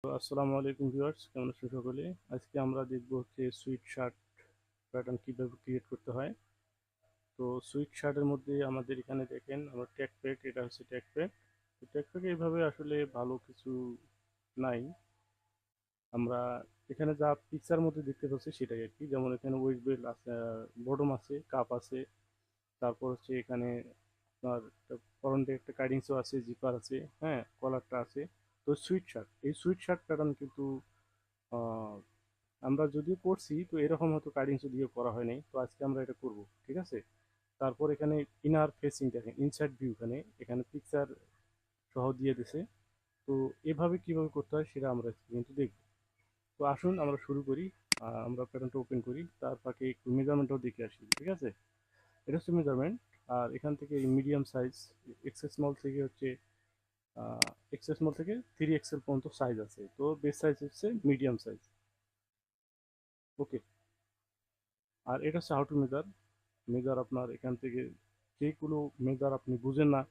তো আসসালামু আলাইকুম ভিউয়ার্স, কেমন আছেন সকলে? আজকে আমরা দেখব হচ্ছে সুইট শার্ট প্যাটার্ন কিভাবে ক্রিয়েট করতে হয়। তো সুইট শার্টের মধ্যে আমাদের এখানে দেখেন আমরা ট্যাগ প্যাক, এটা হচ্ছে ট্যাগ প্যাক। তো ট্যাগ প্যাকে এইভাবে আসলে ভালো কিছু নাই। আমরা এখানে যা পিকচার মধ্যে দেখতে পাচ্ছি সেটাই আর কি। যেমন এখানে ওয়েস্ট বেল্ট আছে, বটম আছে, কাপ আছে, তারপর হচ্ছে এখানে আপনার ফ্রন্টে একটা কাটিংসও আছে, জিপার আছে, হ্যাঁ, কলারটা আছে। তো সুইট শার্ট, এই সুইট শার্ট প্যাটার্ন কিন্তু আহ, আমরা যদিও করছি তো এরকম হয়তো কার্ডিংস দিয়ে করা হয় নাই, তো আজকে আমরা এটা করব, ঠিক আছে? তারপর এখানে ইনার ফেসিং দেখেন, ইনসাইড ভিউ, এখানে এখানে পিকচার সহ দিয়ে দিছে। তো এভাবে কিভাবে করতে হয় সেটা আমরা আজকে কিন্তু দেখব। তো আসুন আমরা শুরু করি। আমরা প্যাটার্নটা ওপেন করি, তার ফাঁকে একটু মেজারমেন্টও দেখে আসি, ঠিক আছে? এটা হচ্ছে মেজারমেন্ট। আর এখান থেকে মিডিয়াম সাইজ, এক্সেস স্মল থেকে হচ্ছে এক্সেস স্মল থেকে 3XL পর্যন্ত সাইজ আছে। তো বেস সাইজ হচ্ছে মিডিয়াম সাইজ। ওকে। আর এটা হচ্ছে হাউ টু মেজার। মেজার আপনার এখান থেকে যেগুলো মেজার আপনি বুঝেন না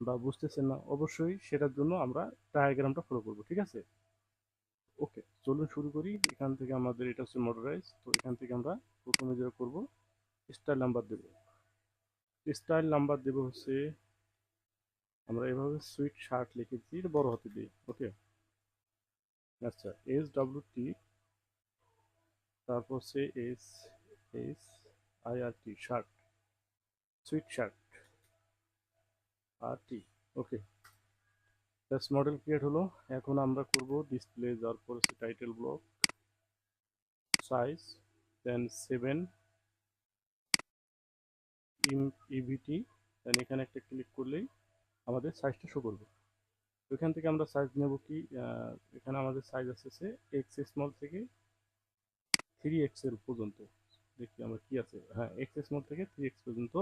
বা বুঝতেছেন না, অবশ্যই সেটার জন্য আমরা ডায়াগ্রামটা ফলো করব, ঠিক আছে? ওকে, চলুন শুরু করি। এখান থেকে আমাদের এটা হচ্ছে মডারাইজ। তো এখান থেকে আমরা প্রথমে যেটা করব, স্টাইল নাম্বার দেব। স্টাইল নাম্বার দেব হচ্ছে, আমরা এভাবে সুইট শার্ট লিখেছি, এটা বড় হাতে দিই। ওকে, আচ্ছা, SWT, তারপর হচ্ছে SHIRT, shirt, sweet shirt, RT। ওকে, ব্যাস, মডেল ক্রিয়েট হলো। এখন আমরা করব ডিসপ্লে, যাওয়ার পর হচ্ছে টাইটেল ব্লক, সাইজ, দেন 7 ইভিটি, দেন এখানে একটা ক্লিক করলেই আমাদের সাইজটা শো করবে। তো এখান থেকে আমরা সাইজ নেব কি, এখানে আমাদের সাইজ আসছে এক্স স্মল থেকে 3XL পর্যন্ত। দেখি আমরা কি আছে, হ্যাঁ, এক্স স্মল থেকে 3X পর্যন্ত।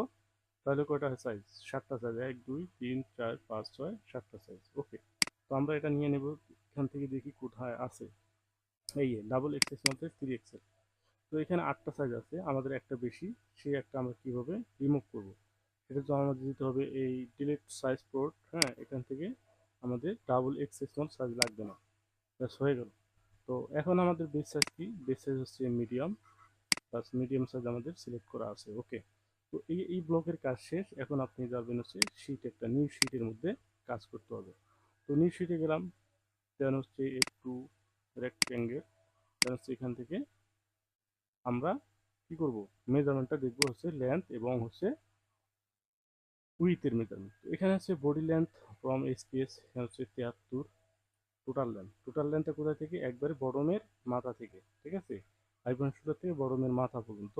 তাহলে কয়টা সাইজ? 7টা সাইজ, 1 2 3 4 5 6, 7টা সাইজ। ওকে, তো আমরা এটা নিয়ে নেব। এখান থেকে দেখি কোথায় আছে। এই ডাবল এক্সেস মধ্যে 3XL। তো এখানে 8টা সাইজ আছে, আমাদের একটা বেশি। সেই একটা আমরা কিভাবে রিমুভ করব, সেটার জন্য আমাদের দিতে হবে এই ডিলিট সাইজ পোর্ট। হ্যাঁ, এখান থেকে আমাদের ডাবল এক্সেস সাইজ লাগবে না। ব্যাস, হয়ে গেল। তো এখন আমাদের বেস সাইজ কি? বেস সাইজ হচ্ছে মিডিয়াম, প্লাস মিডিয়াম সাইজ আমাদের সিলেক্ট করা আছে। ওকে, তো এই ব্লকের কাজ শেষ। এখন আপনি যাবেন হচ্ছে শিট, একটা নিউ শিটের মধ্যে কাজ করতে হবে। তো নিউ শিটে গেলাম, দেন হচ্ছে একটু রেক্টেঙ্গেল, দেন হচ্ছে এখান থেকে আমরা কি করব, মেজারমেন্টটা দেখবো হচ্ছে লেন্থ এবং হচ্ছে উইথের মেজারমেন্ট। এখানে হচ্ছে বডি লেন্থ ফ্রম এসপিএস, এখানে হচ্ছে 73। টোটাল লেন্থটা কোথা থেকে? একবারে বডমের মাথা থেকে, ঠিক আছে? আইবন শোল্ডার থেকে বডমের মাথা পর্যন্ত।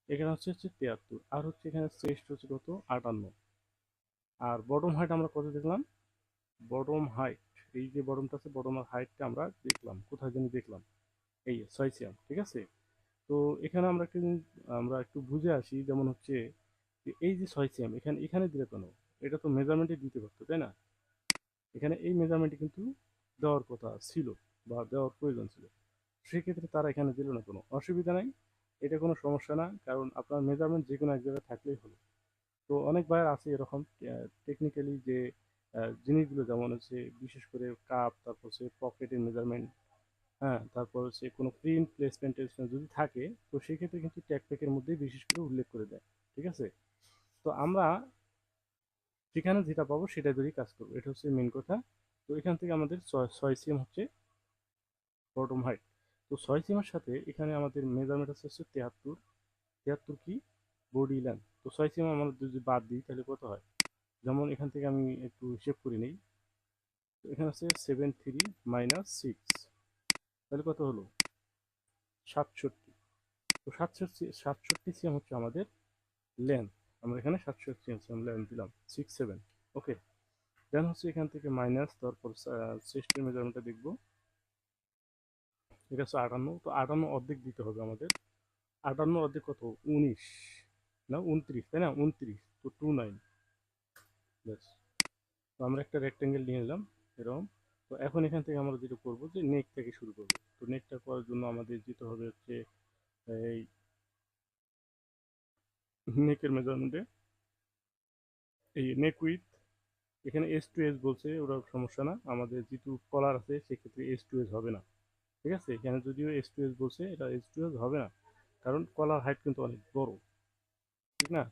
এখানে হচ্ছে 73। আর হচ্ছে এখানে চেস্ট হচ্ছে কত? 58। আর বডম হাইট আমরা কত দেখলাম? বডম হাইট, এই যে বডমটা আছে, বডমের হাইটটা আমরা দেখলাম কোথায় জানি দেখলাম, এই 6 সিএম, ঠিক আছে? তো এখানে আমরা একটা জিনিস আমরা একটু বুঝে আসি, যেমন হচ্ছে যে এই যে 6 সিএম এখানে এখানে দিলে কেন? এটা তো মেজারমেন্টে দিতে পারতো, তাই না? এখানে এই মেজারমেন্টে কিন্তু দেওয়ার কথা ছিল বা দেওয়ার প্রয়োজন ছিল। সেক্ষেত্রে তারা এখানে দিল না, কোনো অসুবিধা নাই। এটা কোনো সমস্যা না, কারণ আপনার মেজারমেন্ট যে কোনো এক জায়গায় থাকলেই হলো। তো অনেক ভাইয়ের আছে এরকম টেকনিক্যালি যে জিনিসগুলো, যেমন হচ্ছে বিশেষ করে কাপ, তারপর হচ্ছে পকেটের মেজারমেন্ট, হ্যাঁ, তারপর হচ্ছে কোনো প্রিন্ট প্লেসমেন্টের যদি থাকে, তো সেক্ষেত্রে কিন্তু ট্যাগ প্যাকের মধ্যেই বিশেষ করে উল্লেখ করে দেয়, ঠিক আছে? তো আমরা সেখানে যেটা পাবো সেটা ধরেই কাজ করবো, এটা হচ্ছে মেন কথা। তো এখান থেকে আমাদের 6 সিএম হচ্ছে বটম হাইট। তো 6 সিএমের সাথে এখানে আমাদের মেজারমেন্ট হচ্ছে 73। 73 কি? Body length. তো 6 সিএম আমরা যদি বাদ দিই তাহলে কত হয়? যেমন এখান থেকে আমি একটু হিসেব করে নিই। তো এখানে হচ্ছে 73 - 6, তাহলে কত হলো? 67। তো 67 সিএম হচ্ছে আমাদের লেন্থ। আমরা এখানে 67 সিএম লেন্থ দিলাম, 6 7। ওকে, দেন হচ্ছে এখান থেকে মাইনাস, তারপর চেস্টের মেজারমেন্টটা দেখবো। এটা হচ্ছে 58। তো 58 অর্ধেক দিতে হবে আমাদের। 58 অর্ধেক কত? 19 না 29, তাই না? 29, তো 29। ব্যাস, তো আমরা একটা রেক্টেঙ্গেল নিয়ে নিলাম এরকম। তো এখন এখান থেকে আমরা যেটা করবো যে নেক থেকে শুরু করবো। তো নেকটা করার জন্য আমাদের যেতে হবে হচ্ছে এই নেকের মেজারমেন্টে, এই নেক উইথ, এখানে এস টু এস বলছে, ওটা সমস্যা না, আমাদের যেহেতু কলার আছে সেক্ষেত্রে এস টু এস হবে না। ঠিক আছে, এখানে যদিও এস টু এস বলছে, এটা এস টু এস হবে না, কারণ কলার হাইট কিন্তু অনেক বড়, ঠিক না?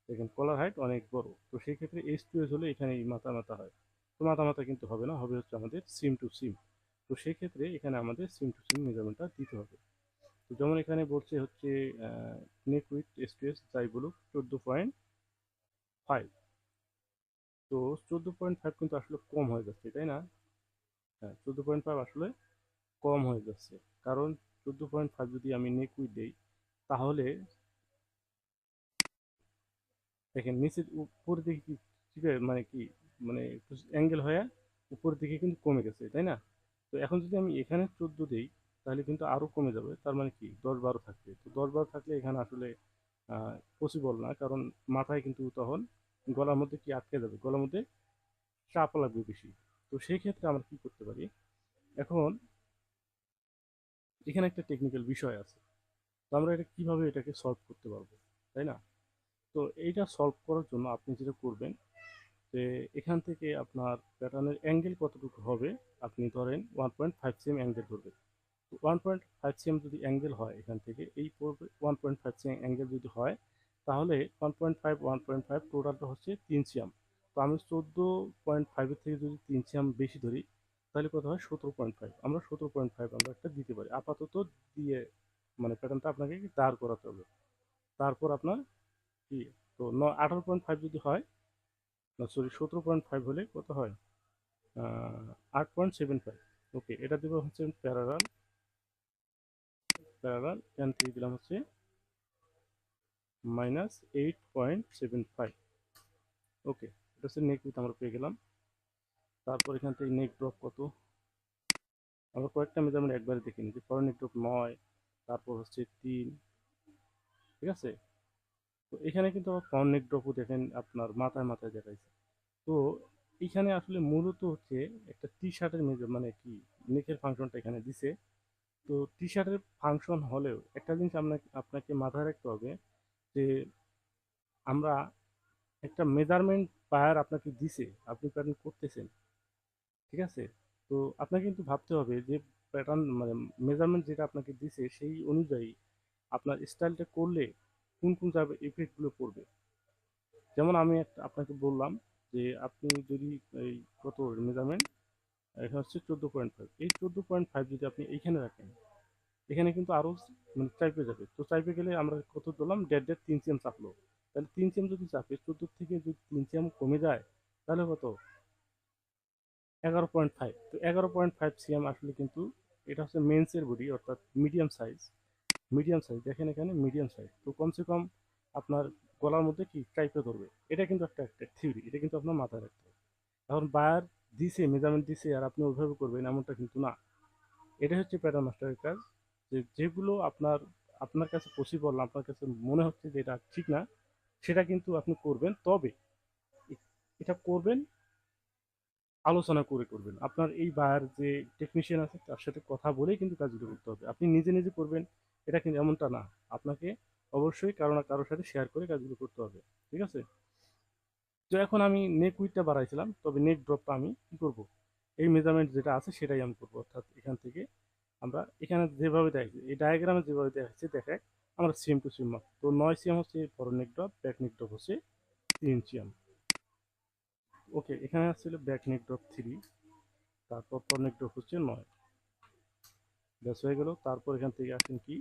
দেখেন কলার হাইট অনেক বড়, তো সেই ক্ষেত্রে এস টু এস হলে এখানে এই মাথা মাথা হয়, তো মাথা মাথা কিন্তু হবে না, হবে হচ্ছে আমাদের সিম টু সিম। তো সেই ক্ষেত্রে এখানে আমাদের সিম টু সিম মেজারমেন্টটা দিতে হবে। তো যেমন এখানে বলছে হচ্ছে নেক উইথ এস টু এস যাই বলুক 14.5, তো 14.5 কিন্তু আসলে কম হয়ে যাচ্ছে, তাই না? হ্যাঁ, 14.5 আসলে কম হয়ে যাচ্ছে, কারণ 14.5 যদি আমি নেক উইথ দেই, তাহলে দেখেন নিচের উপরের দিকে কি ঠিক আছে, মানে কি, মানে অ্যাঙ্গেল হয়ে উপরের দিকে কিন্তু কমে গেছে, তাই না? তো এখন যদি আমি এখানে 14 দেই, তাহলে কিন্তু আরো কমে যাবে, তার মানে কি 10-12 থাকবে, তো 10-12 থাকলে এখানে আসলে পসিবল না, কারণ মাথায় কিন্তু তখন গলার মধ্যে কি আটকে যাবে, গলার মধ্যে চাপ লাগবে বেশি। তো সেই ক্ষেত্রে আমরা কি করতে পারি, এখন এখানে একটা টেকনিক্যাল বিষয় আছে, তো আমরা এটা কিভাবে এটাকে সলভ করতে পারবো, তাই না? তো এইটা সলভ করার জন্য আপনি যেটা করবেন, যে এখান থেকে আপনার প্যাটার্নের অ্যাঙ্গেল কতটুকু হবে, আপনি ধরেন 1.5 cm অ্যাঙ্গেল ধরবেন। তো 1.5 cm যদি অ্যাঙ্গেল হয় এখান থেকে এই পড়বে, 1.5 cm অ্যাঙ্গেল যদি হয়, তাহলে 1.5 টোটালটা হচ্ছে 3 cm। তো আমি 14.5 থেকে যদি 3 cm বেশি ধরি, তাহলে কত হয় 17.5, আমরা 17.5 আমরা একটা দিতে পারি আপাতত, দিয়ে মানে প্যাটার্নটা আপনাকে দাঁড় করাতে হবে। তারপর আপনার কি, তো 18.5 যদি হয়, না সরি 17.5 হলে কত হয়, 8.75। ওকে, এটা দেবো হচ্ছে প্যারালাল, প্যারালাল এখান থেকে দিলাম হচ্ছে -8.75। ওকে, এটা হচ্ছে নেক উইথ আমরা পেয়ে গেলাম। তারপর এখান থেকে নেক ড্রপ কত, আমরা কয়েকটা মেজারমেন্ট একবারে দেখে নিই, যে পরের নেক ড্রপ 9, তারপর হচ্ছে 3, ঠিক আছে? তো এখানে কিন্তু আবার ফ্রন্ট নেক ড্রপও দেখেন আপনার মাথায় মাথায় দেখাইছে। তো এখানে আসলে মূলত হচ্ছে একটা টি শার্টের মেজার মানে কি, নেকের ফাংশনটা এখানে দিছে। তো টি শার্টের ফাংশন হলেও একটা জিনিস আপনাকে আপনাকে মাথায় রাখতে হবে, যে আমরা একটা মেজারমেন্ট বায়ার আপনাকে দিছে, আপনি প্যাটার্ন করতেছেন, ঠিক আছে? তো আপনাকে কিন্তু ভাবতে হবে যে প্যাটার্ন মানে মেজারমেন্ট যেটা আপনাকে দিছে সেই অনুযায়ী আপনার স্টাইলটা করলে কোন কোন জায়গায় ইফেক্টগুলো পড়বে। যেমন আমি একটা আপনাকে বললাম যে আপনি যদি এই কত মেজারমেন্ট, এখানে হচ্ছে 14.5, এই 14.5 যদি আপনি এইখানে রাখেন, এখানে কিন্তু আরো মানে চাইপে যাবে, তো চাইপে গেলে আমরা কত ধরলাম, 1.5 3 cm চাপলো, তাহলে 3 cm যদি চাপে 14 থেকে যদি 3 cm কমে যায়, তাহলে কত, 11.5। তো 11.5 cm আসলে কিন্তু এটা হচ্ছে মেন্সের বডি, অর্থাৎ মিডিয়াম সাইজ, মিডিয়াম সাইজ দেখেন এখানে মিডিয়াম সাইজ, তো কমসে কম আপনার গলার মধ্যে কি চাইপে ধরবে, এটা কিন্তু একটা একটা থিওরি, এটা কিন্তু আপনার মাথায় রাখতে হবে। এখন বায়ার দিছে মেজারমেন্ট দিছে আর আপনি ওইভাবে করবেন এমনটা কিন্তু না, এটা হচ্ছে প্যাটার্ন মাস্টারের কাজ, যে যেগুলো আপনার আপনার কাছে পসিবল না, আপনার কাছে মনে হচ্ছে যে এটা ঠিক না, সেটা কিন্তু আপনি করবেন, তবে এটা করবেন আলোচনা করে করবেন, আপনার এই বায়ার যে টেকনিশিয়ান আছে তার সাথে কথা বলেই কিন্তু কাজগুলো করতে হবে, আপনি নিজে নিজে করবেন এটা কিন্তু এমনটা না, আপনাকে অবশ্যই কারো না কারোর সাথে শেয়ার করে কাজগুলো করতে হবে, ঠিক আছে? তো এখন আমি নেক উইথটা বাড়াইছিলাম, তবে নেক ড্রপটা আমি কি করব, এই মেজারমেন্ট যেটা আছে সেটাই আমি করবো, অর্থাৎ এখান থেকে আমরা এখানে যেভাবে দেখাচ্ছি এই ডায়াগ্রামে যেভাবে দেখাচ্ছি দেখায়, আমরা সেম টু সেম মাপ, তো 9 cm হচ্ছে ফরওয়ার্ড নেক ড্রপ, ব্যাক নেক ড্রপ হচ্ছে 3 cm। ওকে, এখানে আসছিল ব্যাক নেক ড্রপ 3, তারপর ফরওয়ার্ড নেক ড্রপ হচ্ছে 9, ব্যাস হয়ে গেল। তারপর এখান থেকে আসেন কি,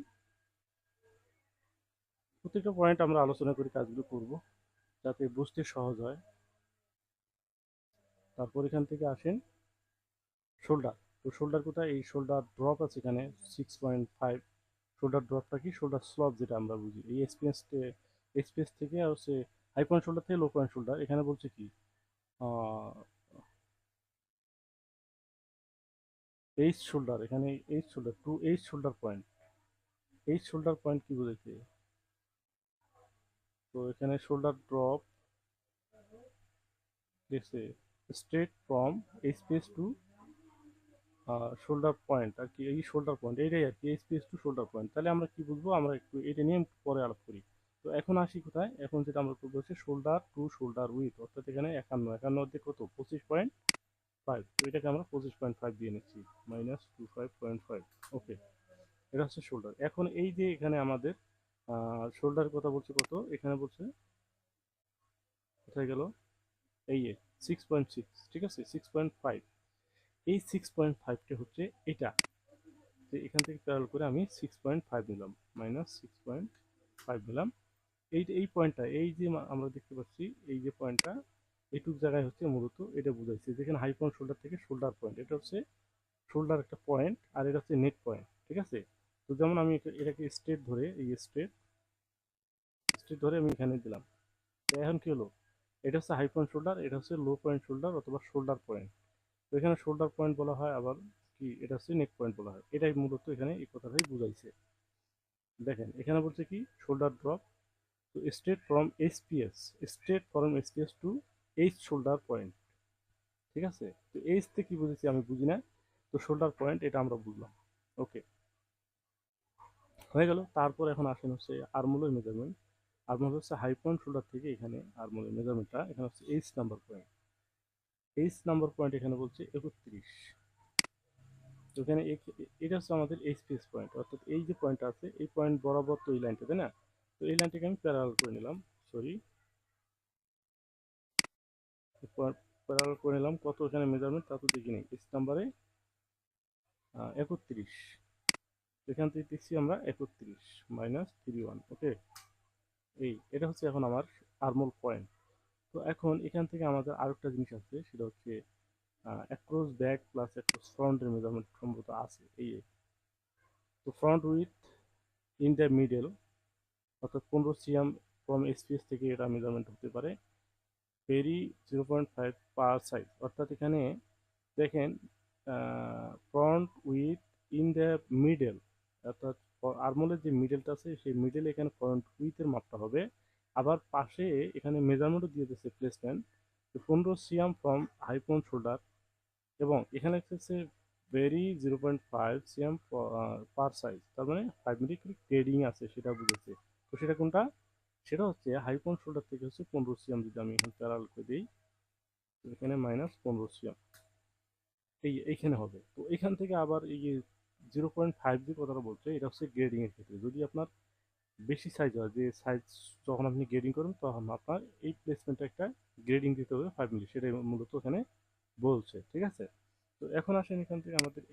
প্রত্যেকটা পয়েন্ট আমরা আলোচনা করে কাজগুলো করব যাতে বুঝতে সহজ হয়। তারপর এখান থেকে আসেন শোল্ডার, তো শোল্ডার কোথায়, এই শোল্ডার ড্রপ আছে এখানে 6.5, শোল্ডার ড্রপটা কি, শোল্ডার স্লপ যেটা আমরা বুঝি, এই এক্সপিএস থেকে আর হচ্ছে হাই পয়েন্ট শোল্ডার থেকে লো পয়েন্ট শোল্ডার, এখানে বলছে কি এইচ শোল্ডার, এখানে H shoulder to H shoulder point, H shoulder point কি বলেছে, তো এখানে শোল্ডার ড্রপ দেখছে straight from HPS to shoulder point আর কি, এই শোল্ডার পয়েন্ট এইটাই আর কি, এইচপিএস টু শোল্ডার পয়েন্ট, তাহলে আমরা কি বুঝবো, আমরা একটু এটা নিয়ে পরে আলাপ করি। তো এখন আসি কোথায়, এখন যেটা আমরা করবো হচ্ছে শোল্ডার টু শোল্ডার উইথ, অর্থাৎ এখানে 51 অর্ধেক কত 25.5, তো এটাকে আমরা 25.5 দিয়ে নিচ্ছি, -25.5। ওকে, এটা হচ্ছে শোল্ডার। এখন এই যে এখানে আমাদের শোল্ডারের কথা বলছে কত, এখানে বলছে কোথায় গেল, এই 6.6, ঠিক আছে 6.5, এই 6.5টা হচ্ছে এটা, যে এখান থেকে প্যারাল করে আমি 6.5 নিলাম, -6.5 নিলাম। এই পয়েন্টটা, এই যে আমরা দেখতে পাচ্ছি এই যে পয়েন্টটা, এইটুক জায়গায় হচ্ছে মূলত এটা বুঝাইছে, যেখানে হাইপন শোল্ডার থেকে শোল্ডার পয়েন্ট, এটা হচ্ছে শোল্ডার একটা পয়েন্ট, আর এটা হচ্ছে নেক পয়েন্ট, ঠিক আছে। তো যেমন আমি এটাকে স্ট্রেট ধরে, এই স্ট্রেট স্ট্রেট ধরে আমি এখানে দিলাম, তো এখন কি হলো, এটা হচ্ছে হাই পয়েন্ট শোল্ডার, এটা হচ্ছে লো পয়েন্ট শোল্ডার অথবা শোল্ডার পয়েন্ট। তো এখানে শোল্ডার পয়েন্ট বলা হয়, আবার কি এটা হচ্ছে নেক পয়েন্ট বলা হয়, এটাই মূলত এখানে এই কথাটাই বুঝাইছে। দেখেন এখানে বলছে কি শোল্ডার ড্রপ, তো straight from SPS to H shoulder point, ঠিক আছে। তো এইচ তে কি বুঝেছি আমি বুঝি না, তো শোল্ডার পয়েন্ট এটা আমরা বুঝলাম। ওকে, হয়ে গেল। তারপর এখন আসেন হচ্ছে আর্মহোলের মেজারমেন্ট। আর্মহোল হচ্ছে হাই পয়েন্ট শোল্ডার থেকে এখানে আর্মহোলের মেজারমেন্টটা, এখানে হচ্ছে H number point, H number point এখানে বলছে 31। তো এখানে এটা হচ্ছে আমাদের এইচপিএস পয়েন্ট, অর্থাৎ এই যে পয়েন্ট আছে এই পয়েন্ট বরাবর তো এই লাইনটা, তাই না। তো এই লাইনটাকে আমি প্যারালাল করে নিলাম, সরি প্যারালাল করে নিলাম, কত এখানে মেজারমেন্ট তা তো দেখি নেই, এইচ নাম্বারে 31, এখান থেকে দেখছি আমরা 31 -31। ওকে, এটা হচ্ছে এখন আমার আর্মহোল পয়েন্ট। তো এখন এখান থেকে আমাদের আরেকটা জিনিস আছে, সেটা হচ্ছে অ্যাক্রস ব্যাক প্লাস অ্যাক্রস ফ্রন্টের মেজারমেন্ট সম্ভবত আছে এই। তো front with in the middle, অর্থাৎ 15 সিএম ফ্রম এসপিএস থেকে এটা মেজারমেন্ট হতে পারে, ভেরি 0.5 পার সাইজ, অর্থাৎ এখানে দেখেন front with in the middle, অর্থাৎ আর্মহোলের যে মিডলটা আছে সেই মিডলে এখানে ফ্রন্ট উইথের মাপটা হবে। আবার পাশে এখানে মেজারমেন্টও দিয়ে দিচ্ছে প্লেসমেন্ট, 15 সিএম ফ্রম হাইপন শোল্ডার, এবং এখানে হচ্ছে ভেরি 0.5 সিএম পার সাইজ, তার মানে 5 মিলি গ্রেডিং আছে সেটা বুঝেছে। তো সেটা কোনটা, সেটা হচ্ছে হাইপন শোল্ডার থেকে হচ্ছে 15 সিএম, যদি আমি এখানে প্যারাল করে দিই, এখানে -15 সিএম এইখানে হবে। তো এখান থেকে আবার এই যে 0.5 যে কথাটা বলছে, এটা হচ্ছে গ্রেডিং এর ক্ষেত্রে, যদি আপনার বেশি সাইজ হয়, যে সাইজ যখন আপনি গ্রেডিং করবেন তখন আপনার এই প্লেসমেন্টটা একটা গ্রেডিং দিতে হবে 5 মিলি, সেটাই মূলত এখানে বলছে, ঠিক আছে। তো এখন আসেন এখান থেকে আমাদের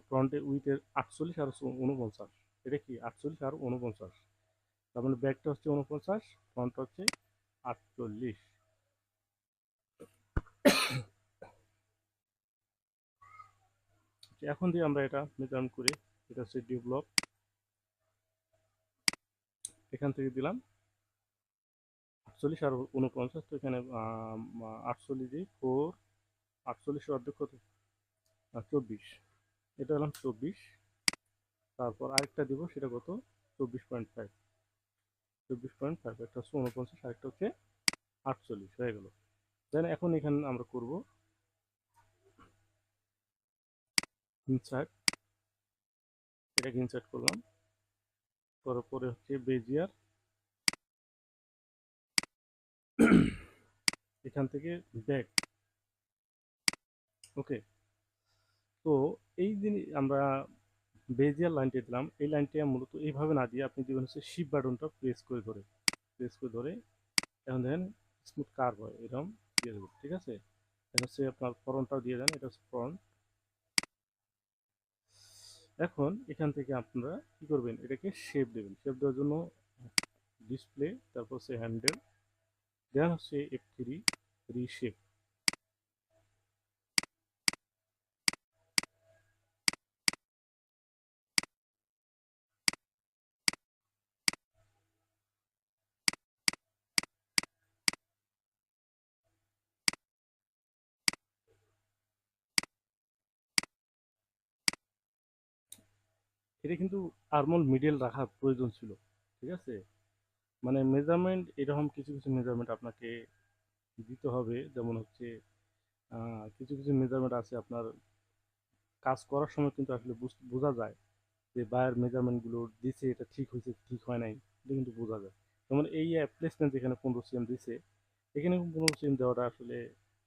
ফ্রন্টে উইথের 48 আর 49, এটা কি 48 আর 49, তার মানে ব্যাকটা হচ্ছে 49, ফ্রন্টটা হচ্ছে 48। এখন দিয়ে আমরা এটা মেজারমেন্ট করি, এটা হচ্ছে ডেভেলপ, এখান থেকে দিলাম 48 আর 49, তো এখানে 48 দিয়ে 4, 48 অর্ধেক কত, 24, এটা হলাম 24। তারপর আরেকটা দিব, সেটা কত, 24.5, 24.5, একটা হচ্ছে 49, আরেকটা হচ্ছে 48, হয়ে গেল। দেন এখন এখানে আমরা করব ইনসার্ট, এটাকে ইনসার্ট করলাম, করার পরে হচ্ছে বেজিয়ার, এখান থেকে ব্যাক। ওকে, তো এই যে আমরা বেজিয়ার লাইনটা দিলাম, এই লাইনটা মূলত এইভাবে না দিয়ে আপনি দিবেন হচ্ছে শিপ বাটনটা প্রেস করে ধরে, এখন দেখেন স্মুথ কার্ভ হয়, এরকম দিয়ে দেবেন, ঠিক আছে। এটা হচ্ছে আপনার ফ্রন্টটাও দিয়ে দেন, এটা হচ্ছে ফ্রন্ট। এখন এখান থেকে আপনারা কি করবেন, এটাকে শেপ দেবেন, শেপ দেওয়ার জন্য ডিসপ্লে, তারপর হচ্ছে হ্যান্ডেল, দেন হচ্ছে F3 রিশেপ। এটা কিন্তু আর্মল মিডল রাখার প্রয়োজন ছিল, ঠিক আছে। মানে মেজারমেন্ট এরকম কিছু কিছু মেজারমেন্ট আপনাকে দিতে হবে, যেমন হচ্ছে কিছু কিছু মেজারমেন্ট আছে আপনার কাজ করার সময় কিন্তু আসলে বোঝা যায় যে বায়ার মেজারমেন্টগুলো দিছে এটা ঠিক হয়েছে ঠিক হয় নাই, এটা কিন্তু বোঝা যায়। যেমন এই প্লেসমেন্ট যেখানে 15 cm দিছে, এখানে 15 cm দেওয়াটা আসলে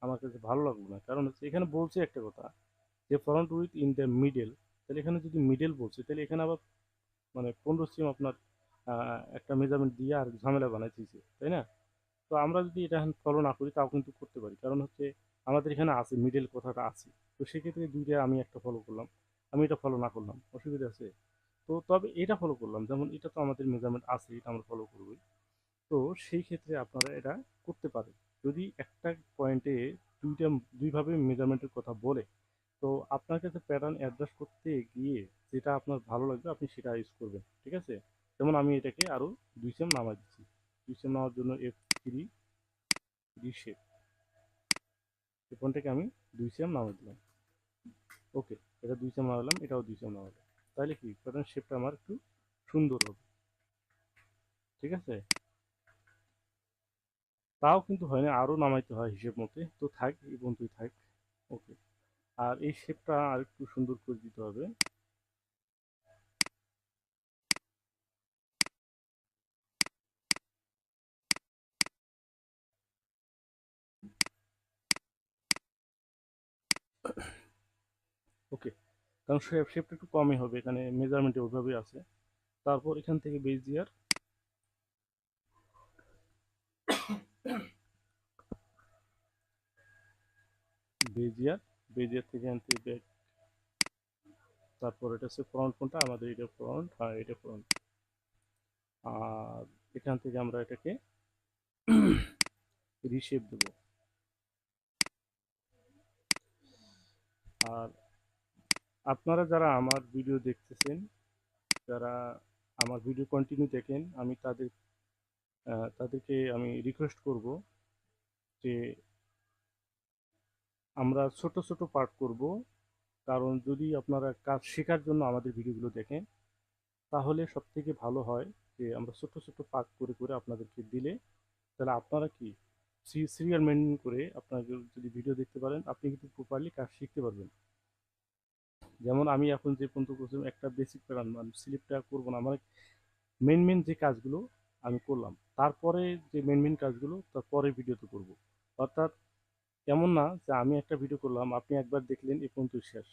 আমার কাছে ভালো লাগলো না। কারণ হচ্ছে এখানে বলছে একটা কথা যে front with in the middle, তাহলে এখানে যদি মিডল বলছে তাহলে এখানে আবার মানে 15 cm আপনার একটা মেজারমেন্ট দিয়ে আর ঝামেলা বানাইতেছে, তাই না? তো আমরা যদি এটা এখন ফলো না করি তাও কিন্তু করতে পারি, কারণ হচ্ছে আমাদের এখানে আছে মিডল কথাটা আছে। তো সেক্ষেত্রে দুইটা আমি একটা ফলো করলাম, আমি এটা ফলো না করলাম অসুবিধা আছে? তো তবে এটা ফলো করলাম, যেমন এটা তো আমাদের মেজারমেন্ট আছে, এটা আমরা ফলো করবোই। তো সেই ক্ষেত্রে আপনারা এটা করতে পারেন। যদি একটা পয়েন্টে দুইটা দুইভাবে মেজারমেন্টের কথা বলে, তো আপনার কাছে প্যাটার্ন অ্যাডজাস্ট করতে গিয়ে যেটা আপনার ভালো লাগবে আপনি সেটা ইউজ করবেন, ঠিক আছে? যেমন আমি এটাকে আরো 2 সেম নামাই দিচ্ছি। 2 সেম নামার জন্য F3 রিশেপ, এই ফোনটাকে আমি 2 সেম নামাই দিলাম। ওকে, এটা 2 সেম নামালাম, এটাও 2 সেম নামালাম। তাহলে কি প্যাটার্ন শেপটা আমার একটু সুন্দর হবে, ঠিক আছে? তাও কিন্তু হয় না, আরো নামাইতে হয় হিসেব মতে। তো থাক, এই পর্যন্তই থাক। ওকে, আর এই শেপটা আর একটু সুন্দর করে দিতে হবে। ওকে, কারণ শেপটা একটু কমই হবে, এখানে মেজারমেন্টে ওইভাবেই আছে। তারপর এখান থেকে বেজিয়ার, বেজিয়ার বেজিয়ার থেকে আনতে ব্যাক। তারপর এটা হচ্ছে ফ্রন্ট, কোনটা আমাদের এটা ফ্রন্ট, হ্যাঁ এটা ফ্রন্ট। আর এখান থেকে আমরা এটাকে রিশেপ দেব। আর আপনারা যারা আমার ভিডিও দেখতেছেন, যারা আমার ভিডিও কন্টিনিউ দেখেন, আমি তাদেরকে আমি রিকোয়েস্ট করব যে আমরা ছোট ছোট পার্ট করব। কারণ যদি আপনারা কাজ শেখার জন্য আমাদের ভিডিওগুলো দেখেন, তাহলে সব থেকে ভালো হয় যে আমরা ছোট ছোট পার্ট করে করে আপনাদেরকে দিলে, তাহলে আপনারা কি সিরিয়াল মেনটেন করে আপনারা যদি ভিডিও দেখতে পারেন, আপনি কিন্তু প্রপারলি কাজ শিখতে পারবেন। যেমন আমি এখন যে পর্যন্ত করছিলাম একটা বেসিক প্যাটার্ন, মানে স্লিপটা করবো না, মানে মেন মেন যে কাজগুলো আমি করলাম, তারপরে যে মেন মেন কাজগুলো তার পরে ভিডিওতে করব। অর্থাৎ এমন না যে আমি একটা ভিডিও করলাম আপনি একবার দেখলেন এ পর্যন্ত শেষ,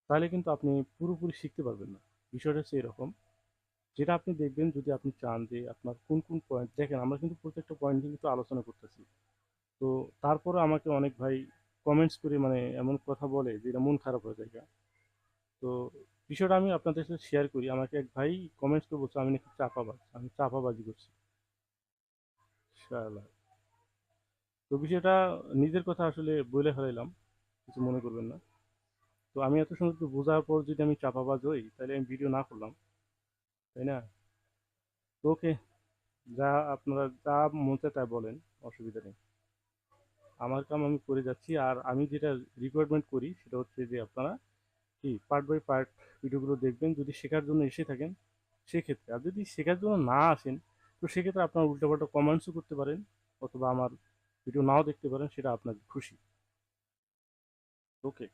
তাহলে কিন্তু আপনি পুরোপুরি শিখতে পারবেন না। বিষয়টা হচ্ছে এরকম, যেটা আপনি দেখবেন যদি আপনি চান যে আপনার কোন কোন পয়েন্ট দেখেন, আমরা কিন্তু প্রত্যেকটা পয়েন্ট নিয়ে কিন্তু আলোচনা করতেছি। তো তারপরে আমাকে অনেক ভাই কমেন্টস করে মানে এমন কথা বলে যে এটা মন খারাপ হয়ে যায়। তো বিষয়টা আমি আপনাদের সাথে শেয়ার করি। আমাকে এক ভাই কমেন্টস করে বলছে আমি নাকি চাপাবাজ, আমি চাপাবাজি করছি। শালা, তো বিষয়টা নিজের কথা আসলে বলে ফেলাইলাম, কিছু মনে করবেন না। তো আমি এত সুন্দর করে বোঝার পর যদি আমি চাপাবাজ হই তাহলে আমি ভিডিও না করলাম, তাই না? তো ওকে, যা আপনারা যা মন চায় তাই বলেন, অসুবিধা নেই। আমার কাম আমি করে যাচ্ছি। আর আমি যেটা রিকোয়ারমেন্ট করি সেটা হচ্ছে যে আপনারা কি পার্ট বাই পার্ট ভিডিওগুলো দেখবেন যদি শেখার জন্য এসে থাকেন সেক্ষেত্রে। আর যদি শেখার জন্য না আসেন, তো সেক্ষেত্রে আপনারা উল্টাপাল্টা কমেন্টসও করতে পারেন, অথবা আমার ভিডিও নাও দেখতে পারেন, সেটা আপনার খুশি। ওকে,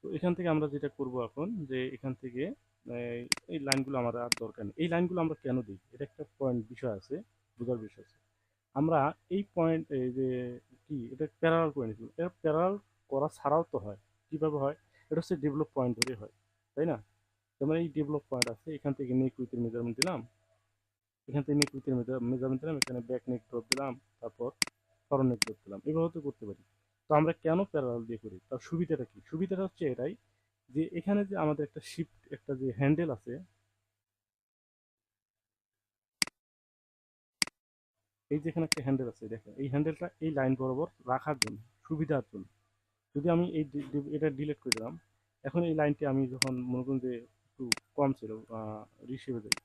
তো এখান থেকে আমরা যেটা করব এখন, যে এখান থেকে এই লাইনগুলো আমার আর দরকার নেই। এই লাইনগুলো আমরা কেন দিই, এটা একটা পয়েন্ট বিষয় আছে, বোঝার বিষয় আছে। আমরা এই পয়েন্ট এই যে কি এটা প্যারালাল করে নিয়েছি, এটা প্যারালাল করা ছাড়াও তো হয়। কিভাবে হয়? এটা হচ্ছে ডেভেলপ পয়েন্ট ধরে হয়, তাই না? যেমন এই ডেভেলপ পয়েন্ট আছে, এখান থেকে নেক উইথের মেজারমেন্ট দিলাম, এখান থেকে নেক উইথের মেজারমেন্ট দিলাম, এখানে ব্যাক নেক ড্রপ দিলাম, তারপর ফরন নেক ড্রপ দিলাম। এভাবে তো করতে পারি। তো আমরা কেন প্যারালাল দিয়ে করি, তার সুবিধাটা কি? সুবিধাটা হচ্ছে এটাই যে এখানে যে আমাদের একটা শিফট একটা যে হ্যান্ডেল আছে, এই যে এখানে একটা হ্যান্ডেল আছে দেখেন, এই হ্যান্ডেলটা এই লাইন বরাবর রাখার জন্য, সুবিধার জন্য। যদি আমি এটা ডিলিট করে দিলাম, এখন এই লাইনটি আমি যখন মনে করুন যে একটু কম ছিল, রিসিভে দেয়,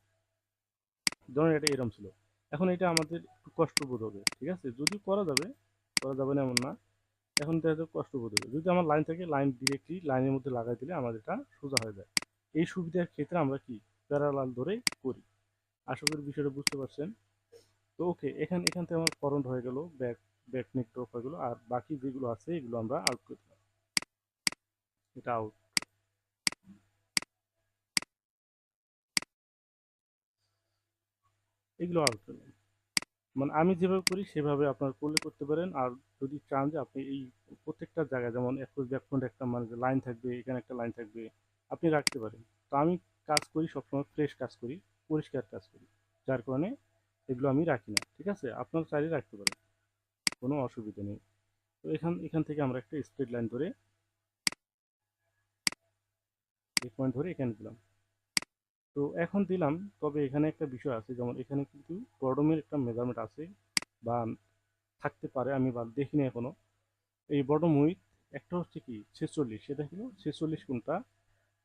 ধরুন এটা এরম ছিল, এখন এটা আমাদের একটু কষ্ট বোধ হবে, ঠিক আছে? যদিও করা যাবে, করা যাবে না এমন না। এখন দেখা যাচ্ছে কষ্ট বোধ হবে, যদি আমার লাইন থাকে লাইন ডিরেক্টলি লাইনের মধ্যে লাগাই দিলে আমাদের এটা সোজা হয়ে যায়। এই সুবিধার ক্ষেত্রে আমরা কি প্যারালাল ধরে করি। আশা করি বিষয়টা বুঝতে পারছেন। তো ওকে, এখান এখান থেকে আমার ফরন্ট হয়ে গেল, ব্যাক নেক ড্রপ হয়ে গেল, আর বাকি যেগুলো আছে এগুলো আমরা আউট করে দিলাম। এটা আউট। এগুলো আউট করলাম। মানে আমি যেভাবে করি সেভাবে আপনার করলে করতে পারেন। আর যদি চান যে আপনি এই প্রত্যেকটা জায়গায় যেমন একুশ ব্যাকগ্রাউন্ড একটা মানে লাইন থাকবে, এখানে একটা লাইন থাকবে, আপনি রাখতে পারেন। তো আমি কাজ করি সবসময় ফ্রেশ কাজ করি, পরিষ্কার কাজ করি, যার কারণে এগুলো আমি রাখি না। ঠিক আছে, আপনার চাইলে রাখতে পারেন, কোনো অসুবিধা নেই। তো এখান এখান থেকে আমরা একটা স্ট্রেট লাইন ধরে এই পয়েন্ট ধরে এখানে দিলাম। তো এখন দিলাম, তবে এখানে একটা বিষয় আছে, যেমন এখানে কিন্তু বটমের একটা মেজারমেন্ট আছে বা থাকতে পারে, আমি বা দেখিনি এখনো। এই বটম উইথ একটা হচ্ছে কি 46, সেটা হলো 46 কোনটা,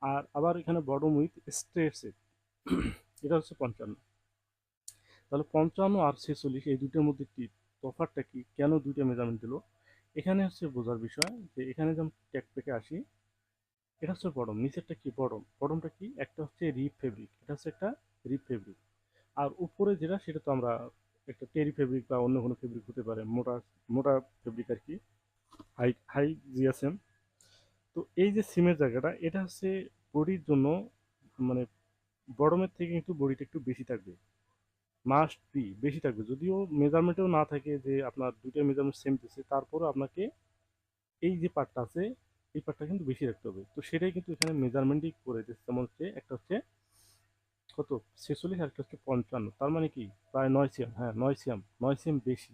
আর আবার এখানে বটম উইথ স্ট্রেটসের এটা হচ্ছে 55। তাহলে 55 আর 46 এই দুইটার মধ্যে কি তফাৎটা কি, কেন দুইটা মেজারমেন্ট দিল, এখানে হচ্ছে বোঝার বিষয়। যে এখানে যেমন ট্যাগ প্যাকে আসি, এটা হচ্ছে বটম, নিচেরটা কি বটম, বটমটা কি একটা হচ্ছে রিপ ফেব্রিক, এটা হচ্ছে একটা রিপ ফেব্রিক। আর উপরে যেটা সেটা তো আমরা একটা টেরি ফেব্রিক বা অন্য কোনো ফেব্রিক হতে পারে, মোটা মোটা ফেব্রিক আর কি, হাই হাই জিএসএম। তো এই যে সিমের জায়গাটা, এটা হচ্ছে বডির জন্য, মানে বটমের থেকে কিন্তু বডিটা একটু বেশি থাকবে, মাস্ট বি বেশি থাকবে। যদিও মেজারমেন্টেও না থাকে যে আপনার দুইটা মেজারমেন্ট সেম দিচ্ছে, তারপরেও আপনাকে এই যে পার্টটা আছে এই পার্টটা কিন্তু বেশি রাখতে হবে। তো সেটাই কিন্তু এখানে মেজারমেন্টই করে দিচ্ছে, যেমন হচ্ছে একটা হচ্ছে কত 46 আর একটা হচ্ছে 55, তার মানে কি প্রায় 9 সিএম, হ্যাঁ 9 সিএম, 9 সিএম বেশি।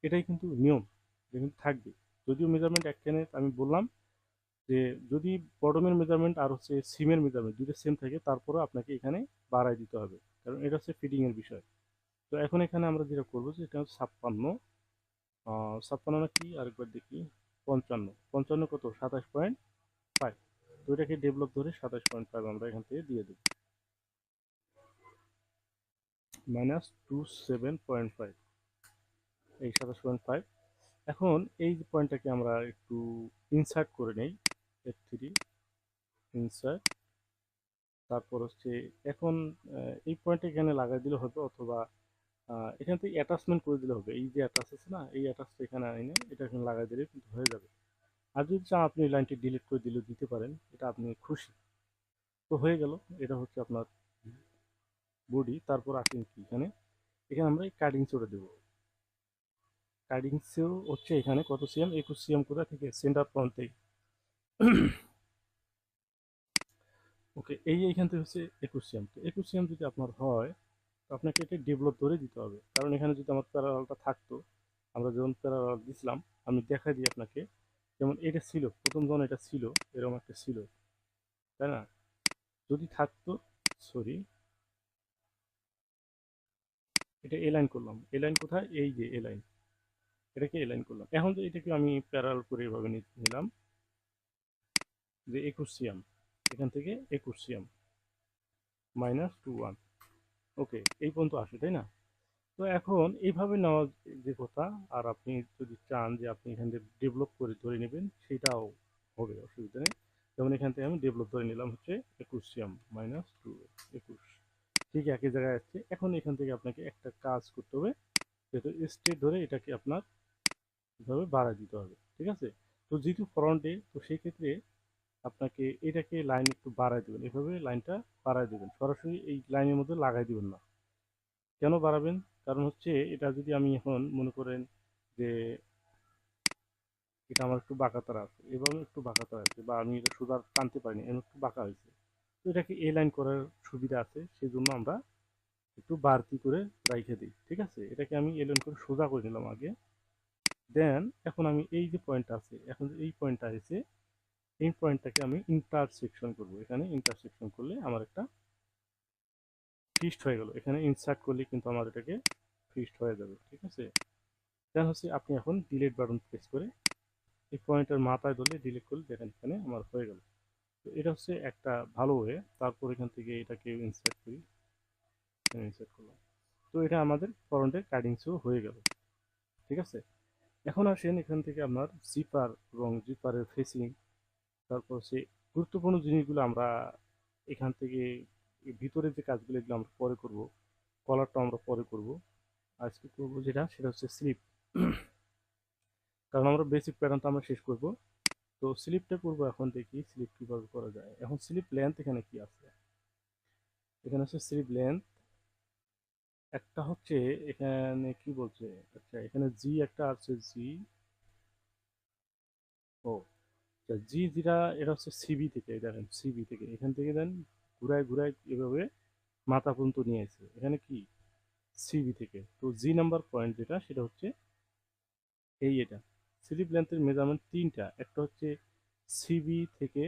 এটাই কিন্তু নিয়ম, এটা কিন্তু থাকবে। যদিও মেজারমেন্ট একখানে আমি বললাম যে যদি বটমের মেজারমেন্ট আর হচ্ছে সিমের মেজারমেন্ট দুটো সেম থাকে, তারপরেও আপনাকে এখানে বাড়ায় দিতে হবে, কারণ এটা হচ্ছে ফিটিং এর বিষয়। তো এখন এখানে আমরা যেটা করবো যে এটা হচ্ছে 56, 56 না কি আরেকবার দেখি, 55, 55 কত 27.5। তো এটাকে ডেভেলপ ধরে 27.5 আমরা এখান থেকে দিয়ে দেবো, -27.5, এই 27.5। এখন এই যে পয়েন্টটাকে আমরা একটু ইনসার্ট করে নেই, F3 ইনসার্ট। তারপর হচ্ছে এখন এই পয়েন্টটা এখানে লাগাই দিলে হবে, অথবা এখান থেকে অ্যাটাচমেন্ট করে দিলে হবে। এই যে অ্যাটাচ আছে না, এই অ্যাটাচটা এখানে এনে এটা এখানে লাগাই দিলে কিন্তু হয়ে যাবে। আর যদি চান আপনি এই লাইনটি ডিলিট করে দিলেও দিতে পারেন, এটা আপনি খুশি। তো হয়ে গেল, এটা হচ্ছে আপনার বডি। তারপর আসেন কি এখানে, এখানে আমরা এই কাটিং চড়ে দেবো। কাটিং সেও হচ্ছে এখানে কত সিএম, 21 সিএম কোথা থেকে, সেন্টার পয়েন্ট থেকে। ওকে, এইখান থেকে হচ্ছে 21 সিএম। তো 21 সিএম যদি আপনার হয়, তো আপনাকে এটা ডেভেলপ ধরে দিতে হবে, কারণ এখানে যদি আমার প্যারালালটা থাকতো, আমরা যখন প্যারালাল দিছিলাম, আমি দেখাই দিই আপনাকে। যেমন এটা ছিল প্রথম যখন এটা ছিল, এরকম একটা ছিল, তাই না? যদি থাকতো, সরি, এটা এ লাইন করলাম, এ লাইন কোথায়, এই যে এ লাইন, এটাকে এ লাইন করলাম। এখন যে এটাকে আমি প্যারালাল করে এভাবে নিলাম যে 21 সিএম, এখান থেকে 21 সিএম -21। ওকে, এই পর্যন্ত আসে, তাই না? তো এখন এইভাবে নেওয়া যে কথা। আর আপনি যদি চান যে আপনি এখান থেকে ডেভেলপ করে ধরে নেবেন, সেটাও হবে, অসুবিধা নেই। যেমন এখান থেকে আমি ডেভেলপ ধরে নিলাম হচ্ছে 21 সিএম -2, 21, ঠিক একই জায়গায় আসছে। এখন এখান থেকে আপনাকে একটা কাজ করতে হবে, যেহেতু স্ট্রেট ধরে এটাকে আপনার এভাবে বাড়ায় দিতে হবে, ঠিক আছে? তো যেহেতু ফ্রন্টে, তো সেই ক্ষেত্রে আপনাকে এটাকে লাইন একটু বাড়ায় দেবেন, এভাবে লাইনটা বাড়ায় দেবেন, সরাসরি এই লাইনের মধ্যে লাগাই দিবেন না। কেন বাড়াবেন? কারণ হচ্ছে এটা যদি আমি এখন মনে করেন যে এটা আমার একটু বাঁকাতারা আছে, এভাবে একটু বাঁকাতারা আছে, বা আমি এটা সোজা টানতে পারিনি, এমন একটু বাঁকা হয়েছে। তো এটাকে এ লাইন করার সুবিধা আছে, সেই জন্য আমরা একটু বাড়তি করে রাইখে দিই, ঠিক আছে? এটাকে আমি এ লাইন করে সোজা করে নিলাম আগে। দেন এখন আমি এই যে পয়েন্টটা আছে, এখন যে এই পয়েন্টটা আছে, এই পয়েন্টটাকে আমি ইন্টারসেকশন করব। এখানে ইন্টারসেকশন করলে আমার একটা ফিক্সড হয়ে গেল, এখানে ইনসার্ট করলে কিন্তু আমার এটাকে ফিক্সড হয়ে যাবে, ঠিক আছে? দেন হচ্ছে আপনি এখন ডিলিট বাটন প্রেস করে এই পয়েন্টের মাথায় ধরলে ডিলিট করলে দেখেন এখানে আমার হয়ে গেল। তো এটা হচ্ছে একটা ভালো ওয়ে। তারপর এখান থেকে এটাকে ইনসার্ট করি, ইনসার্ট করলাম। তো এটা আমাদের ফ্রন্টের কাটিংসও হয়ে গেল, ঠিক আছে? এখন আসেন এখান থেকে আপনার জিপার এবং জিপারের ফেসিং, তারপর হচ্ছে গুরুত্বপূর্ণ জিনিসগুলো আমরা এখান থেকে ভিতরে যে কাজগুলো এগুলো আমরা পরে করব, কলারটা আমরা পরে করব। আজকে করব যেটা, সেটা হচ্ছে স্লিপ, কারণ আমরা বেসিক প্যাটার্নটা আমরা শেষ করব। তো স্লিপটা করবো, এখন দেখি স্লিপ কিভাবে করা যায়। এখন স্লিপ লেন্থ এখানে কি আছে, এখানে হচ্ছে স্লিপ লেন্থ একটা হচ্ছে এখানে কি বলছে, আচ্ছা এখানে জি একটা আছে, জি, ও জি যেটা, এটা হচ্ছে সিবি থেকে, দেখেন সিবি থেকে এখান থেকে দেন ঘুরায় ঘুরায় এভাবে মাথা পর্যন্ত নিয়ে আসছে, এখানে কি সিবি থেকে। তো জি নাম্বার পয়েন্ট যেটা সেটা হচ্ছে এটা স্লিপ লেন্থের মেজারমেন্ট তিনটা, একটা হচ্ছে সিবি থেকে,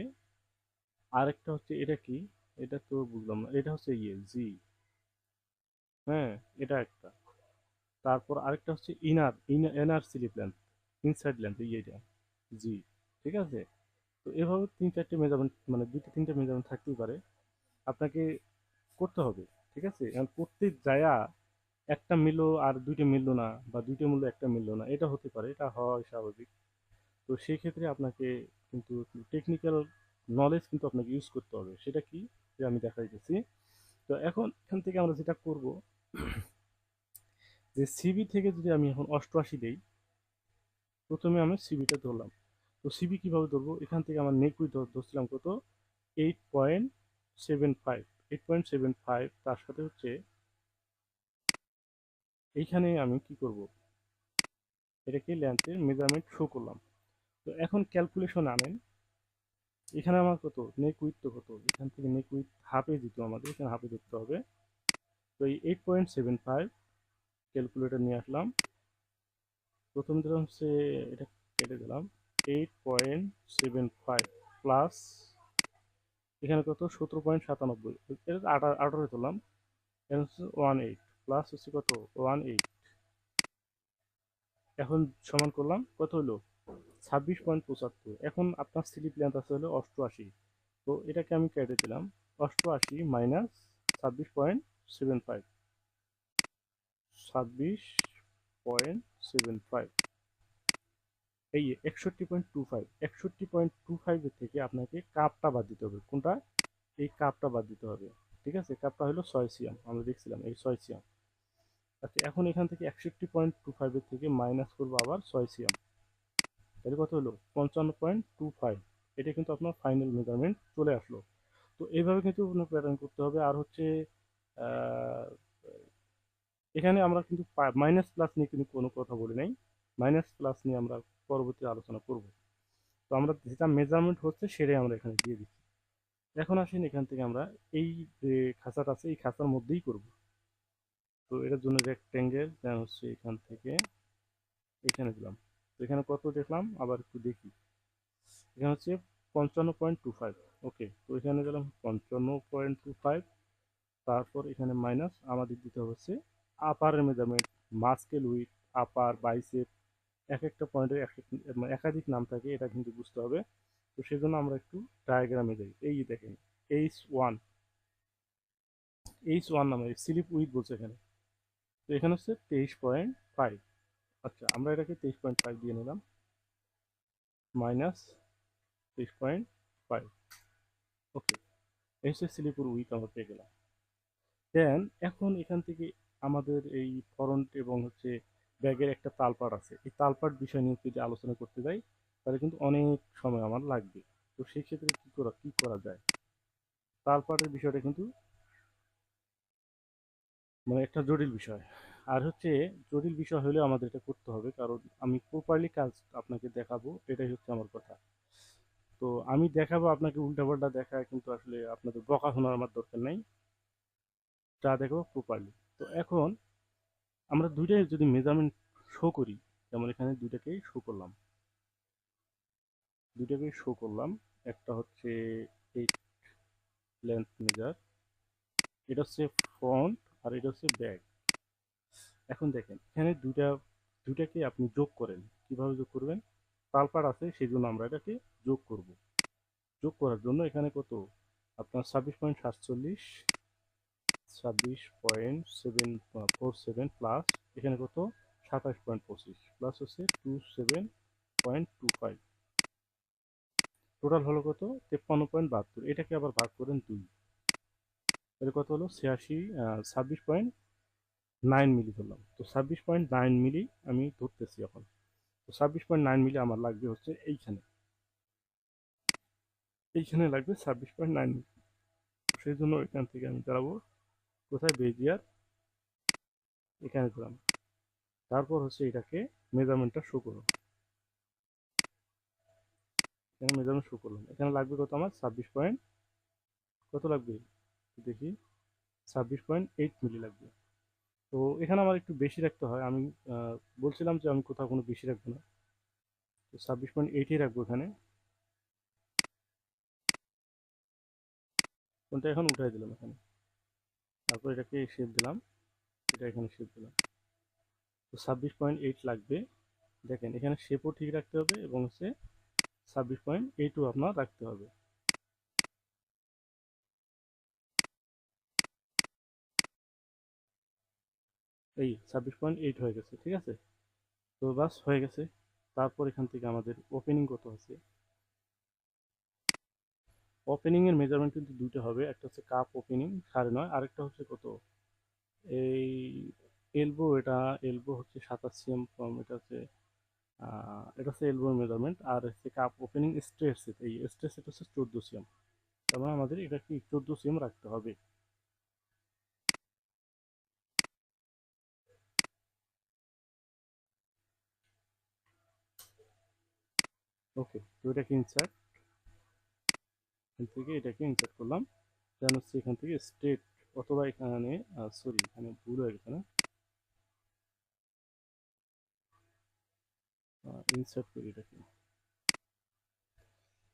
আরেকটা হচ্ছে এটা কি, এটা তো বুঝলাম না, এটা হচ্ছে জি, হ্যাঁ এটা একটা, তারপর আরেকটা হচ্ছে inner slip length, inside length এইটা, জি, ঠিক আছে। তো এভাবে তিন চারটে মেজারমেন্ট, মানে দুইটা তিনটে মেজারমেন্ট থাকতেই পারে, আপনাকে করতে হবে, ঠিক আছে। এখন করতে যায়া একটা মিললো আর দুইটা মিললো না, বা দুইটা মিললো একটা মিললো না, এটা হতে পারে, এটা হয় স্বাভাবিক। তো সেই ক্ষেত্রে আপনাকে কিন্তু টেকনিক্যাল নলেজ কিন্তু আপনাকে ইউজ করতে হবে, সেটা কি যে আমি দেখাই দিচ্ছি। তো এখন এখান থেকে আমরা যেটা করব, যে সিবি থেকে যদি আমি এখন 88 দেই, প্রথমে আমি সিবিটা ধরলাম। তো সিবি কিভাবে ধরবো, এখান থেকে আমার নেক উইথ ধরছিলাম কত, 8.75, 8.75, তার সাথে হচ্ছে এইখানে আমি কি করব, এটাকে লেন্থের মেজারমেন্ট শো করলাম। তো এখন ক্যালকুলেশন আনেন, এখানে আমার কত নেক উইথ, তো কত এখান থেকে নেক উইথ হাফে দিত আমাদের, এখানে হাফে ধরতে হবে। তো এই 8.75 ক্যালকুলেটর নিয়ে আসলাম, প্রথম দিলাম হচ্ছে, এটা কেটে দিলাম, 8.75 প্লাস এখানে কত 17.97, এটা 18 তুললাম, এখানে হচ্ছে 18 প্লাস হচ্ছে কত 18, এখন সমান করলাম কত হলো 26.75। এখন আপনার স্লিপ লেন্থ আছে হলো 88, তো এটাকে আমি কেটে দিলাম, 88 মাইনাস 26.75, 26.75, এই 61.25, 61.25 এর থেকে আপনাকে কাপটা বাদ দিতে হবে, কোনটা, এই কাপটা বাদ দিতে হবে, ঠিক আছে। কাপটা হলো 6 সিয়াম, আমরা দেখছিলাম এই 6 সিয়াম। আচ্ছা এখন এখান থেকে 61.25 এর থেকে মাইনাস করবো আবার 6 সিয়াম, তাহলে কত হলো 55.25, এটা কিন্তু আপনার ফাইনাল মেজারমেন্ট চলে আসলো। তো এইভাবে কিন্তু আপনার প্যাটার্ন করতে হবে। আর হচ্ছে আহ, এখানে আমরা কিন্তু মাইনাস প্লাস নিয়ে কিন্তু কোনো কথা বলি নাই, মাইনাস প্লাস নিয়ে আমরা পরবর্তী আলোচনা করব। তো আমরা যেটা মেজারমেন্ট হচ্ছে সেটাই আমরা এখানে দিয়ে দিচ্ছি। এখন আসেন এখান থেকে আমরা এই যে খাঁচাটা আছে এই খাঁচার মধ্যেই করব। তো এটার জন্য রেক্টেঙ্গেল দেন হচ্ছে এখান থেকে এখানে দিলাম। তো এখানে কত দেখলাম আবার একটু দেখি, এখানে হচ্ছে 55.25, ওকে। তো এখানে গেলাম 55.25, তারপর এখানে মাইনাস আমাদের দিতে হচ্ছে আপারের measurement, muscle with, upper, biceps, এক একটা পয়েন্টের এক মানে একাধিক নাম থাকে, এটা কিন্তু বুঝতে হবে। তো সেজন্য আমরা একটু ডায়াগ্রামে যাই, এই যে দেখেন H1, H1 নামে স্লিপ উইথ বলছে এখানে, তো এখানে হচ্ছে 23.5। আচ্ছা আমরা এটাকে 23.5 দিয়ে নিলাম, মাইনাস 23.5, ওকে। এই হচ্ছে স্লিপুর উইথ আমরা পেয়ে গেলাম। দেন এখন এখান থেকে আমাদের এই ফ্রন্ট এবং হচ্ছে ব্যাগের একটা তালপাট আছে, এই তালপাট বিষয় নিয়ে যদি আলোচনা করতে যাই তাহলে কিন্তু অনেক সময় আমার লাগবে। তো সেই ক্ষেত্রে কি করা যায়, তালপাটের বিষয়টা কিন্তু মানে একটা জটিল বিষয়। আর হচ্ছে জটিল বিষয় হলেও আমাদের এটা করতে হবে, কারণ আমি প্রপারলি কাজ আপনাকে দেখাবো, এটাই হচ্ছে আমার কথা। তো আমি দেখাবো আপনাকে উল্টাপাল্টা দেখায় কিন্তু আসলে আপনাদের বকা শোনার আমার দরকার নাই, যা দেখাবো প্রপারলি। তো এখন আমরা দুইটাই যদি মেজারমেন্ট শো করি, যেমন এখানে দুইটাকেই শো করলাম, একটা হচ্ছে এই লেন্থ মেজার, এটা হচ্ছে ফ্রন্ট আর এটা হচ্ছে ব্যাক। এখন দেখেন এখানে দুইটাকে আপনি যোগ করেন, কিভাবে যোগ করবেন, তালপাট আছে সেই জন্য আমরা এটাকে যোগ করব। যোগ করার জন্য এখানে কত আপনার 26.47, 26.747 প্লাস এখানে কত 27.25 প্লাস হচ্ছে 27.25, টোটাল হলো কত 53.72, এটাকে আবার ভাগ করেন 2, তাহলে কত হলো 26.9 মিলি ধরলাম। তো 26.9 মিলি আমি ধরতেছি এখন। তো 26.9 মিলি আমার লাগবে হচ্ছে এইখানে লাগবে 26.9 মিলি। সেই জন্য এখান থেকে আমি দাঁড়াবো কোথায়, বেজিয়ার এখানে দিলাম। তারপর হচ্ছে এটাকে মেজারমেন্টটা শো করো, এখানে মেজারমেন্ট শো করলাম। এখানে লাগবে কত আমার 26 পয়েন্ট, কত লাগবে দেখি, 26.8 মিলি লাগবে। তো এখানে আমার একটু বেশি রাখতে হয়, আমি বলছিলাম যে আমি কোথাও কোনো বেশি রাখবো না, তো 26.8ই রাখবো এখানে। কোনটা এখন উঠাই দিলাম এখানে, তারপর এটাকে শেপ দিলাম, এটা এখানে শেপ দিলাম। তো 26.8 লাগবে। দেখেন এখানে শেপও ঠিক রাখতে হবে এবং হচ্ছে 26.8ও আপনার রাখতে হবে। এই 26.8 হয়ে গেছে, ঠিক আছে। তো বাস হয়ে গেছে। তারপর এখান থেকে আমাদের ওপেনিং কত আছে, ওপেনিং এর মেজারমেন্ট কিন্তু দুইটা হবে, একটা হচ্ছে কাপ ওপেনিং 9.5, আরেকটা হচ্ছে কত, এই এলবো, এটা এলবো হচ্ছে 27 cm ফ্রম, এটা হচ্ছে এলবোর মেজারমেন্ট। আর হচ্ছে কাপ ওপেনিং স্ট্রেট সেট, এই স্ট্রেট সেট হচ্ছে 14 cm, তার মানে আমাদের এটা কি 14 cm রাখতে হবে। ওকে, তো এটাকে ইনসার্ট, এখান থেকে এটাকে ইনসার্ট করলাম, দেন হচ্ছে এখান থেকে স্ট্রেট, অথবা এখানে সরি এখানে ভুল হয়ে গেছে না, ইনসার্ট করি এটাকে।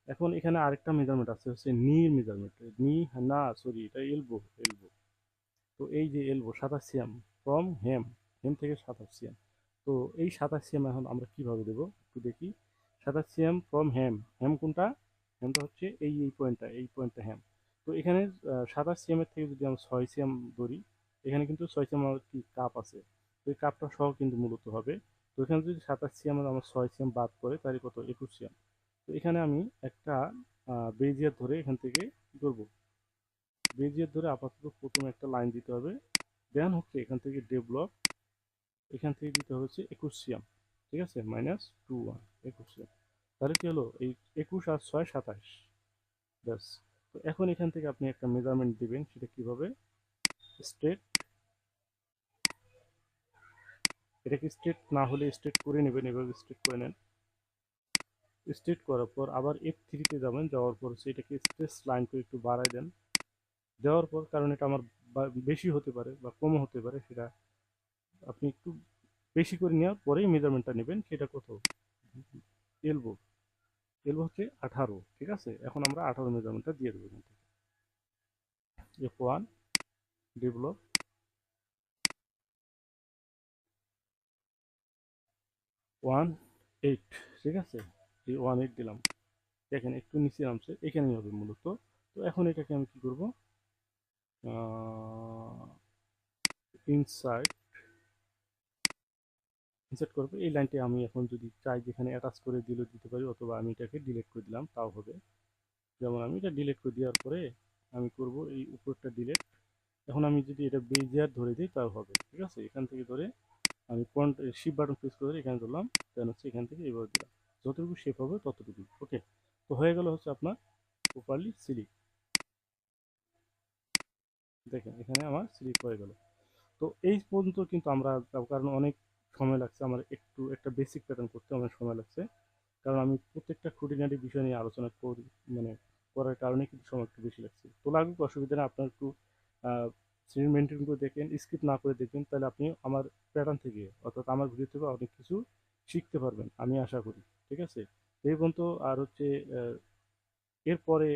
এখন এখানে আরেকটা মেজারমেন্ট আছে হচ্ছে নির মেজারমেন্ট, নি, না সরি এটা এলবো, এলবো। তো এই যে এলবো 27 cm ফ্রম হেম, হেম থেকে 27 cm। তো এই 27 cm এখন আমরা কিভাবে দেবো একটু দেখি। 27 cm ফ্রম হেম, হেম কোনটা, হেমটা হচ্ছে এই পয়েন্টটা, এই পয়েন্টটা হেম। তো এখানে 27 cm এর থেকে যদি আমরা 6 cm ধরি, এখানে কিন্তু 6 cm আমার কি কাপ আছে, তো এই কাপটা সহ কিন্তু মূলত হবে। তো এখানে যদি 27 cm আমার 6 cm বাদ করে তাহলে কত, 21 cm। তো এখানে আমি একটা বেজিয়ার ধরে এখান থেকে কি করবো, বেজিয়ার ধরে আপাতত প্রথমে একটা লাইন দিতে হবে, দেন হচ্ছে এখান থেকে ডেভেলপ, এখান থেকে দিতে হচ্ছে 21 cm, ঠিক আছে, -21, 21 cm। তাহলে কি হলো, এই 21 আর 6 27, ব্যাস। তো এখন এখান থেকে আপনি একটা মেজারমেন্ট দিবেন, সেটা কিভাবে, স্ট্রেট, এটাকে স্ট্রেট না হলে স্ট্রেট করে নেবেন, এভাবে স্ট্রেট করে নেন। স্ট্রেট করার পর আবার F3-তে যাবেন, যাওয়ার পর হচ্ছে এটাকে স্ট্রেস লাইন করে একটু বাড়ায় দেন। দেওয়ার পর, কারণ এটা আমার বেশি হতে পারে বা কমও হতে পারে, সেটা আপনি একটু বেশি করে নেওয়ার পরেই মেজারমেন্টটা নেবেন, সেটা কত, এলবো, এলবো হচ্ছে 18, ঠিক আছে। এখন আমরা 18 মেজারমেন্টটা দিয়ে দেবো এখান থেকে, F1, ডেভেলপ 18, ঠিক আছে, এই 18 দিলাম। দেখেন একটু নিচে নামছে, এখানেই হবে মূলত। তো এখন এটাকে আমি কি করবো, ইনসাইড, ইনসার্ট করবো এই লাইনটি। আমি এখন যদি চাই যেখানে অ্যাটাচ করে দিলে দিতে পারি, অথবা আমি এটাকে ডিলিট করে দিলাম তাও হবে। যেমন আমি এটা ডিলিট করে দেওয়ার পরে আমি করব এই উপরটা ডিলিট। এখন আমি যদি এটা বেজিয়ার ধরে দিই তাও হবে, ঠিক আছে। এখান থেকে ধরে আমি শিফট বাটন প্রেস করে এখানে ধরলাম, দেন হচ্ছে এখান থেকে এইভাবে দিলাম, যতটুকু শেপ হবে ততটুকু। ওকে, তো হয়ে গেল হচ্ছে আপনার প্রপারলি সিলিক। দেখেন এখানে আমার সিলিক হয়ে গেল। তো এই পর্যন্ত কিন্তু আমরা, কারণ অনেক সময় লাগছে আমার, একটু একটা বেসিক প্যাটার্ন করতে অনেক সময় লাগছে, কারণ আমি প্রত্যেকটা খুঁটিনাটি বিষয় নিয়ে আলোচনা করি, মানে করার কারণে কিন্তু সময় একটু বেশি লাগছে। তো লাগুক, অসুবিধা নেই, আপনার একটু সিন মেনটেন করে দেখেন, স্কিপ না করে দেখবেন, তাহলে আপনি আমার প্যাটার্ন থেকে অর্থাৎ আমার ভিডিও থেকে অনেক কিছু শিখতে পারবেন আমি আশা করি, ঠিক আছে। তো এই পর্যন্ত। আর হচ্ছে এরপরে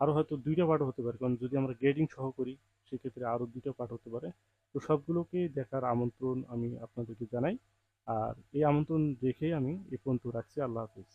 আরও হয়তো 2টা পার্ট হতে পারে, কারণ যদি আমরা গ্রেডিং সহ করি সেক্ষেত্রে আরও 2টা পার্ট হতে পারে। তো সবগুলোকে দেখার আমন্ত্রণ আমি আপনাদেরকে জানাই, আর এই আমন্ত্রণ রেখেই আমি এ পর্যন্ত রাখছি। আল্লাহ হাফিজ।